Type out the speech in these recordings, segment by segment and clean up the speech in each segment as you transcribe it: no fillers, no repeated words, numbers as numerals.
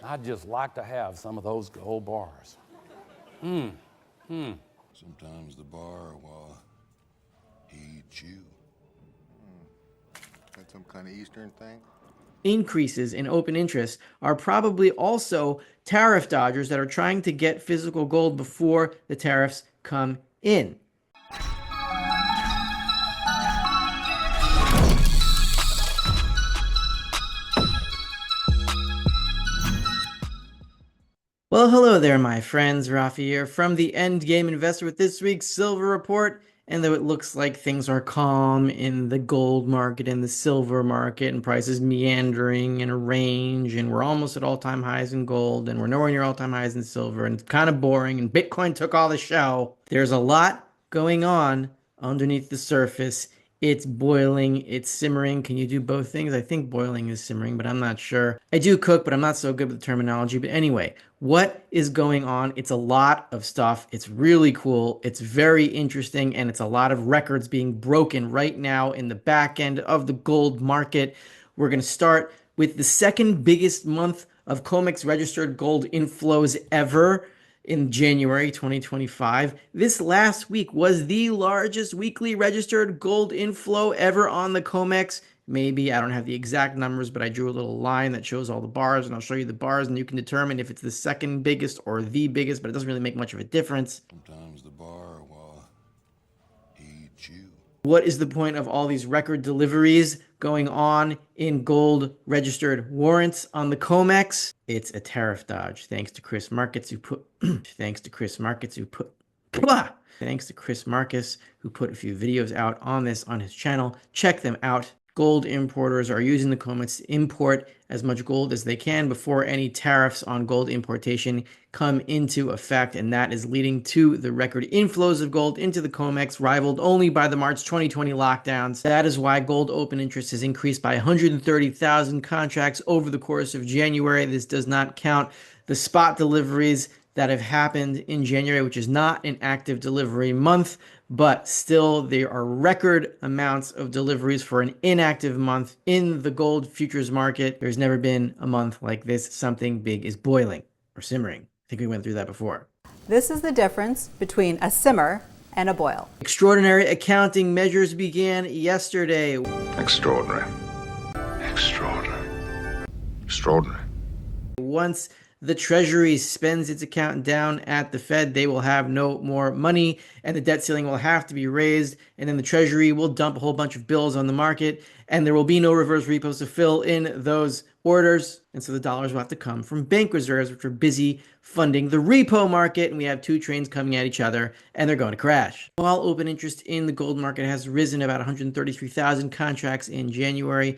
I'd just like to have some of those gold bars. Sometimes the bar will eat you. That some kind of Eastern thing? Increases in open interest are probably also tariff dodgers that are trying to get physical gold before the tariffs come in. Well, hello there, my friends. Rafi here from the Endgame Investor with this week's Silver Report. And though it looks like things are calm in the gold market and the silver market and prices meandering in a range, and we're almost at all-time highs in gold, and we're nowhere near all-time highs in silver, and it's kind of boring, and Bitcoin took all the show. There's a lot going on underneath the surface. It's boiling, it's simmering. Can you do both things? I think boiling is simmering, but I'm not sure. I do cook, but I'm not so good with the terminology. But anyway, what is going on? It's a lot of stuff. It's really cool. It's very interesting, and it's a lot of records being broken right now in the back end of the gold market. We're going to start with the second biggest month of Comex registered gold inflows ever in January 2025. This last week was the largest weekly registered gold inflow ever on the Comex. Maybe, I don't have the exact numbers, but I drew a little line that shows all the bars, and I'll show you the bars, and you can determine if it's the second biggest or the biggest, but it doesn't really make much of a difference. Sometimes the bar will eat you. What is the point of all these record deliveries going on in gold registered warrants on the Comex? It's a tariff dodge. Thanks to Chris Markets who put thanks to Chris Markets who put a few videos out on this on his channel. Check them out. Gold importers are using the Comex to import as much gold as they can before any tariffs on gold importation come into effect, and that is leading to the record inflows of gold into the Comex, rivaled only by the March 2020 lockdowns. That is why gold open interest has increased by 130,000 contracts over the course of January. This does not count the spot deliveries that have happened in January, which is not an active delivery month, but still there are record amounts of deliveries for an inactive month in the gold futures market. There's never been a month like this. Something big is boiling or simmering. I think we went through that before. This is the difference between a simmer and a boil. Extraordinary accounting measures began yesterday. Extraordinary. Extraordinary. Extraordinary. Once the Treasury spends its account down at the Fed, they will have no more money, and the debt ceiling will have to be raised, and then the Treasury will dump a whole bunch of bills on the market, and there will be no reverse repos to fill in those orders, and so the dollars will have to come from bank reserves, which are busy funding the repo market, and we have two trains coming at each other, and they're going to crash. While open interest in the gold market has risen about 133,000 contracts in January,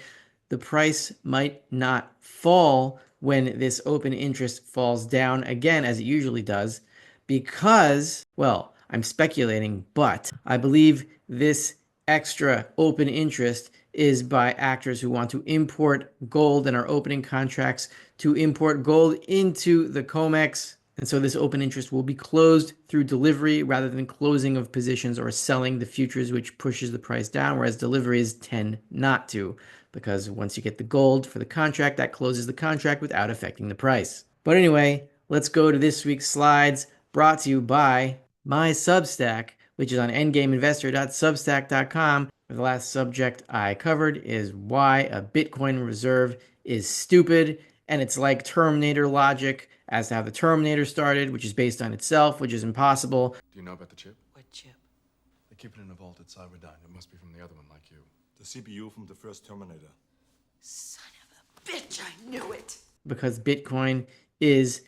the price might not fall when this open interest falls down again, as it usually does, because, well, I'm speculating, but I believe this extra open interest is by actors who want to import gold and are opening contracts to import gold into the Comex. And so this open interest will be closed through delivery rather than closing of positions or selling the futures, which pushes the price down, whereas deliveries tend not to, because once you get the gold for the contract, that closes the contract without affecting the price. But anyway, let's go to this week's slides, brought to you by my Substack, which is on endgameinvestor.substack.com. The last subject I covered is why a Bitcoin reserve is stupid, and it's like Terminator logic as to how the Terminator started, which is based on itself, which is impossible. Do you know about the chip? What chip? They keep it in a vault at Cyberdyne. It must be from the other one, like you. The CPU from the first Terminator. Son of a bitch, I knew it. Because Bitcoin is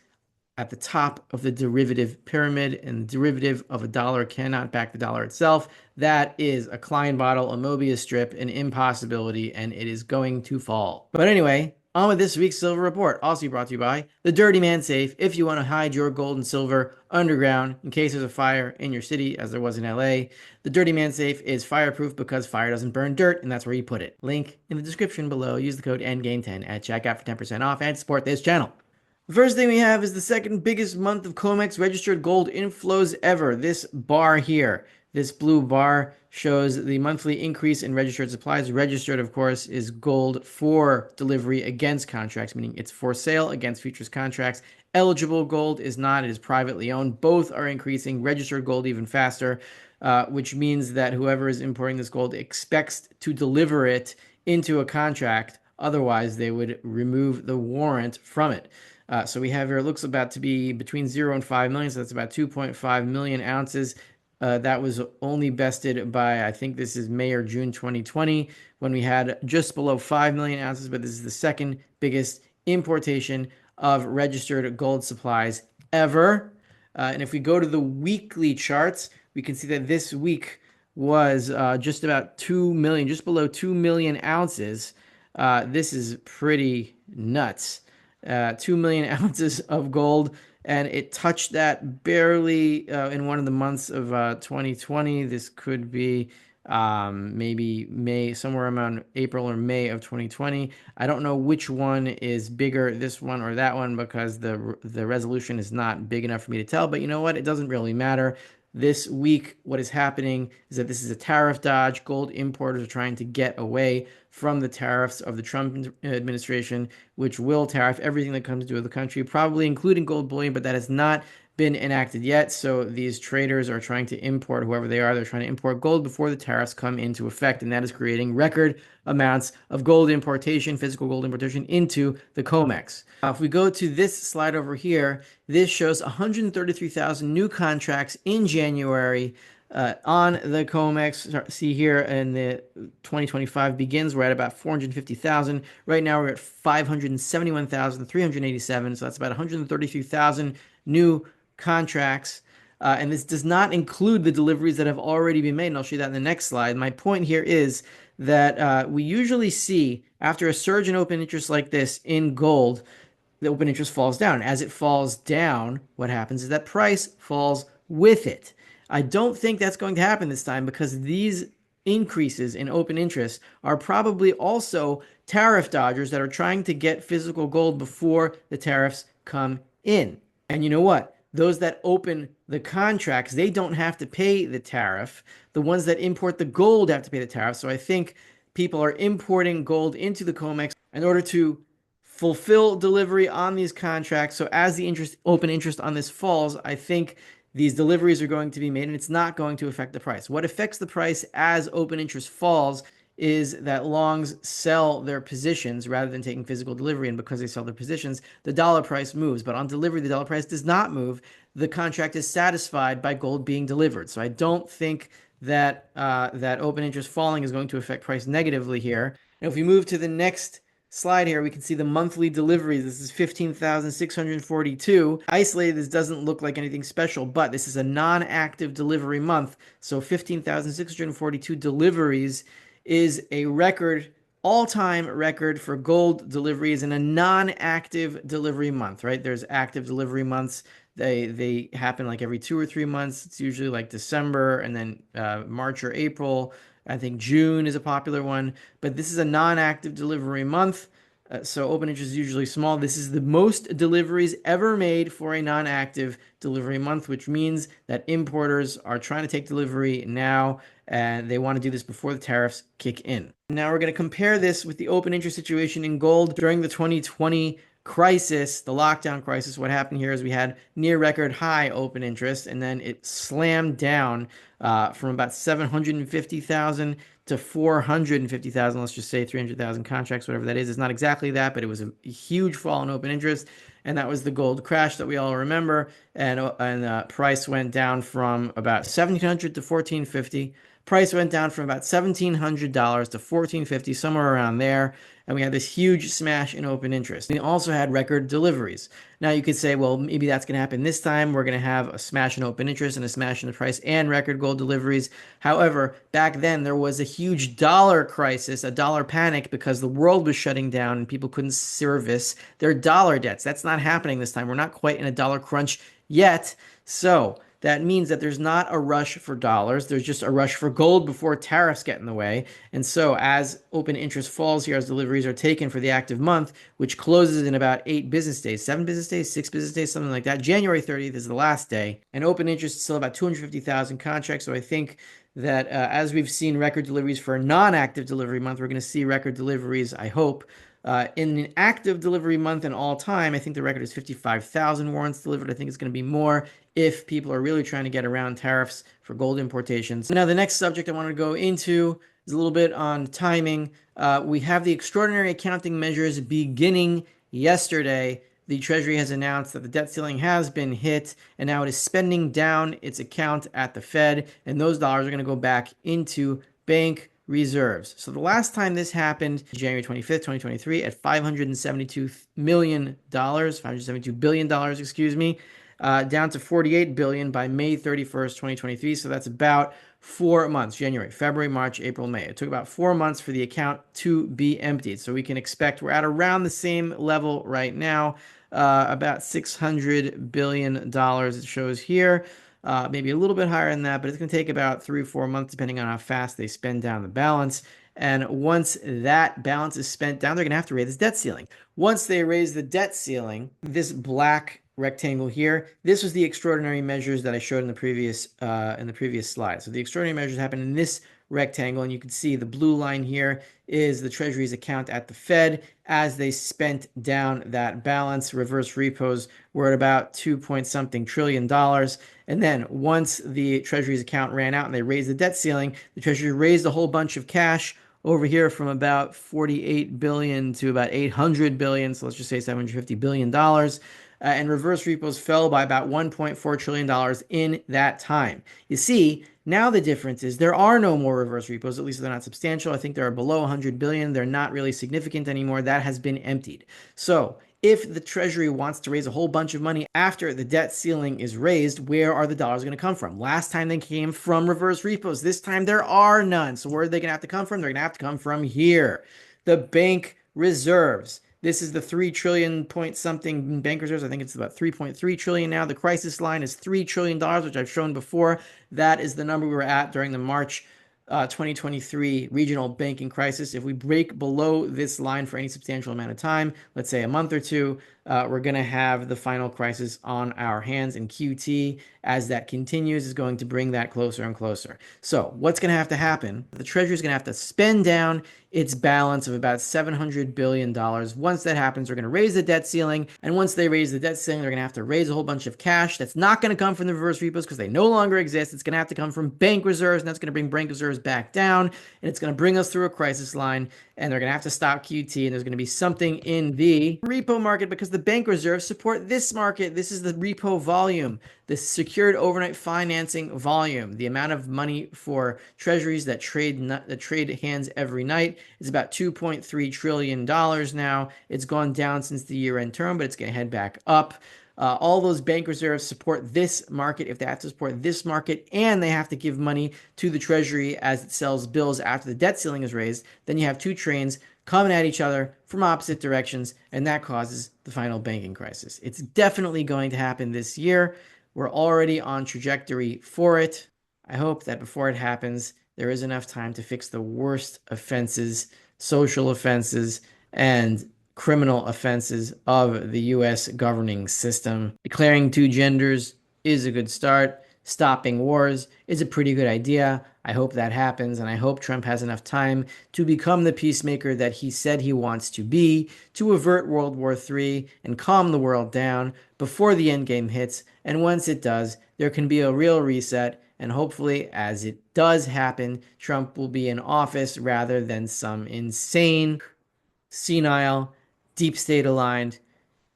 at the top of the derivative pyramid, and the derivative of a dollar cannot back the dollar itself. That is a Klein bottle, a Mobius strip, an impossibility, and it is going to fall. But anyway, on with this week's Silver Report, also brought to you by the Dirty Man Safe. If you want to hide your gold and silver underground in case there's a fire in your city, as there was in LA, the Dirty Man Safe is fireproof because fire doesn't burn dirt, and that's where you put it. Link in the description below. Use the code ENDGAME10 at checkout for 10% off and support this channel. The first thing we have is the second biggest month of Comex registered gold inflows ever. This bar here, This blue bar shows the monthly increase in registered supplies. Registered, of course, is gold for delivery against contracts, meaning it's for sale against futures contracts. Eligible gold is not, it is privately owned. Both are increasing. Registered gold even faster, which means that whoever is importing this gold expects to deliver it into a contract. Otherwise, they would remove the warrant from it. So we have here, it looks about to be between 0 and 5 million. So that's about 2.5 million ounces. That was only bested by, I think this is May or June 2020, when we had just below 5 million ounces. But this is the second biggest importation of registered gold supplies ever. And if we go to the weekly charts, we can see that this week was just about 2 million, just below 2 million ounces. This is pretty nuts. 2 million ounces of gold, and it touched that barely in one of the months of 2020. This could be maybe May, somewhere around April or May of 2020. I don't know which one is bigger, this one or that one, because the resolution is not big enough for me to tell. But you know what? It doesn't really matter. This week, what is happening is that this is a tariff dodge. Gold importers are trying to get away from the tariffs of the Trump administration, which will tariff everything that comes to the country, probably including gold bullion, but that has not been enacted yet. So these traders are trying to import, whoever they are, they're trying to import gold before the tariffs come into effect. And that is creating record amounts of gold importation, physical gold importation into the Comex. If we go to this slide over here, this shows 133,000 new contracts in January on the Comex. See here, in the 2025 begins, we're at about 450,000. Right now we're at 571,387. So that's about 133,000 new contracts. And this does not include the deliveries that have already been made. And I'll show you that in the next slide. My point here is that we usually see, after a surge in open interest like this in gold, the open interest falls down. As it falls down, what happens is that price falls with it. I don't think that's going to happen this time, because these increases in open interest are probably also tariff dodgers that are trying to get physical gold before the tariffs come in. And you know what? Those that open the contracts, they don't have to pay the tariff. The ones that import the gold have to pay the tariff. So I think people are importing gold into the Comex in order to fulfill delivery on these contracts. So as the open interest on this falls, I think these deliveries are going to be made, and it's not going to affect the price. What affects the price as open interest falls is that longs sell their positions rather than taking physical delivery, and because they sell their positions, the dollar price moves. But on delivery, the dollar price does not move. The contract is satisfied by gold being delivered. So I don't think that that open interest falling is going to affect price negatively here. And if we move to the next slide here, we can see the monthly deliveries. This is 15,642. Isolated, this doesn't look like anything special, but this is a non-active delivery month. So 15,642 deliveries is a record, all-time record for gold deliveries in a non-active delivery month, right? There's active delivery months. They happen like every 2 or 3 months. It's usually like December and then March or April. I think June is a popular one, but this is a non-active delivery month. So open interest is usually small. This is the most deliveries ever made for a non-active delivery month, which means that importers are trying to take delivery now, and they want to do this before the tariffs kick in. Now we're going to compare this with the open interest situation in gold during the 2020 crisis, the lockdown crisis. What happened here is we had near record high open interest, and then it slammed down from about 750,000 to 450,000. Let's just say 300,000 contracts, whatever that is. It's not exactly that, but it was a huge fall in open interest, and that was the gold crash that we all remember. And price went down from about 1,700 to 1,450. Price went down from about $1,700 to $1,450, somewhere around there. And we had this huge smash in open interest. We also had record deliveries. Now you could say, well, maybe that's going to happen this time. We're going to have a smash in open interest and a smash in the price and record gold deliveries. However, back then there was a huge dollar crisis, a dollar panic, because the world was shutting down and people couldn't service their dollar debts. That's not happening this time. We're not quite in a dollar crunch yet. So that means that there's not a rush for dollars. There's just a rush for gold before tariffs get in the way. And so as open interest falls here, as deliveries are taken for the active month, which closes in about 8 business days, 7 business days, 6 business days, something like that. January 30th is the last day. And open interest is still about 250,000 contracts. So I think that as we've seen record deliveries for a non-active delivery month, we're going to see record deliveries, I hope. In an active delivery month and all time, I think the record is 55,000 warrants delivered. I think it's going to be more if people are really trying to get around tariffs for gold importations. Now, the next subject I want to go into is a little bit on timing. We have the extraordinary accounting measures beginning yesterday. The Treasury has announced that the debt ceiling has been hit, and now it is spending down its account at the Fed, and those dollars are going to go back into bank reserves. So the last time this happened, January 25th, 2023, at $572 million, $572 billion, excuse me, down to $48 billion by May 31st, 2023. So that's about 4 months, January, February, March, April, May. It took about 4 months for the account to be emptied. So we can expect we're at around the same level right now, about $600 billion it shows here. Maybe a little bit higher than that, but it's going to take about 3 or 4 months, depending on how fast they spend down the balance. And once that balance is spent down, they're going to have to raise this debt ceiling. Once they raise the debt ceiling, this black rectangle here, this was the extraordinary measures that I showed in the previous slide. So the extraordinary measures happen in this rectangle, and you can see the blue line here is the Treasury's account at the Fed as they spent down that balance. Reverse repos were at about 2 trillion dollars. And then once the Treasury's account ran out and they raised the debt ceiling, the Treasury raised a whole bunch of cash over here from about 48 billion to about 800 billion. So let's just say $750 billion. And reverse repos fell by about $1.4 trillion in that time. You see, now the difference is there are no more reverse repos, at least they're not substantial. I think they're below 100 billion. They're not really significant anymore. That has been emptied. So if the Treasury wants to raise a whole bunch of money after the debt ceiling is raised, where are the dollars going to come from? Last time they came from reverse repos. This time there are none. So where are they going to have to come from? They're going to have to come from here. The bank reserves. This is the 3 trillion point something bank reserves. I think it's about 3.3 trillion now. The crisis line is $3 trillion, which I've shown before. That is the number we were at during the March 2023 regional banking crisis. If we break below this line for any substantial amount of time, let's say a month or two, we're going to have the final crisis on our hands, and QT, as that continues, is going to bring that closer and closer. So what's going to have to happen? The Treasury is going to have to spend down its balance of about $700 billion. Once that happens, we're going to raise the debt ceiling. And once they raise the debt ceiling, they're going to have to raise a whole bunch of cash. That's not going to come from the reverse repos because they no longer exist. It's going to have to come from bank reserves, and that's going to bring bank reserves back down. And it's going to bring us through a crisis line. And they're going to have to stop QT. And there's going to be something in the repo market because the bank reserves support this market. This is the repo volume, the secured overnight financing volume. The amount of money for treasuries that trade hands every night is about $2.3 trillion now. It's gone down since the year-end term, but it's going to head back up. All those bank reserves support this market. If they have to support this market and they have to give money to the Treasury as it sells bills after the debt ceiling is raised, then you have two trains coming at each other from opposite directions, and that causes the final banking crisis. It's definitely going to happen this year. We're already on trajectory for it. I hope that before it happens, there is enough time to fix the worst offenses, social offenses, and criminal offenses of the U.S. governing system. Declaring two genders is a good start. Stopping wars is a pretty good idea. I hope that happens, and I hope Trump has enough time to become the peacemaker that he said he wants to be, to avert World War III and calm the world down before the endgame hits. And once it does, there can be a real reset, and hopefully, as it does happen, Trump will be in office rather than some insane, senile, deep state aligned,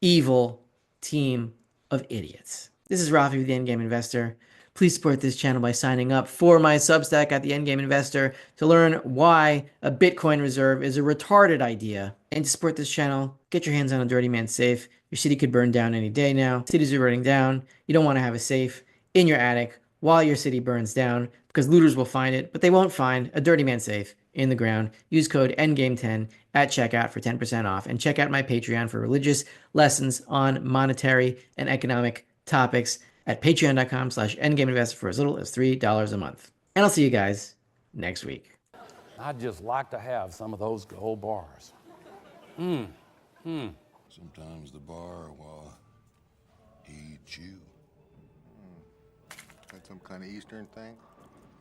evil team of idiots. This is Rafi with the Endgame Investor. Please support this channel by signing up for my Substack at the Endgame Investor to learn why a Bitcoin reserve is a retarded idea. And to support this channel, get your hands on a dirty man's safe. Your city could burn down any day now. Cities are burning down. You don't want to have a safe in your attic while your city burns down because looters will find it, but they won't find a dirty man safe in the ground. Use code ENDGAME10 at checkout for 10% off, and check out my Patreon for religious lessons on monetary and economic topics, at patreon.com/endgameinvestor for as little as $3 a month. And I'll see you guys next week. I'd just like to have some of those gold bars. Sometimes the bar will eat you. That some kind of Eastern thing?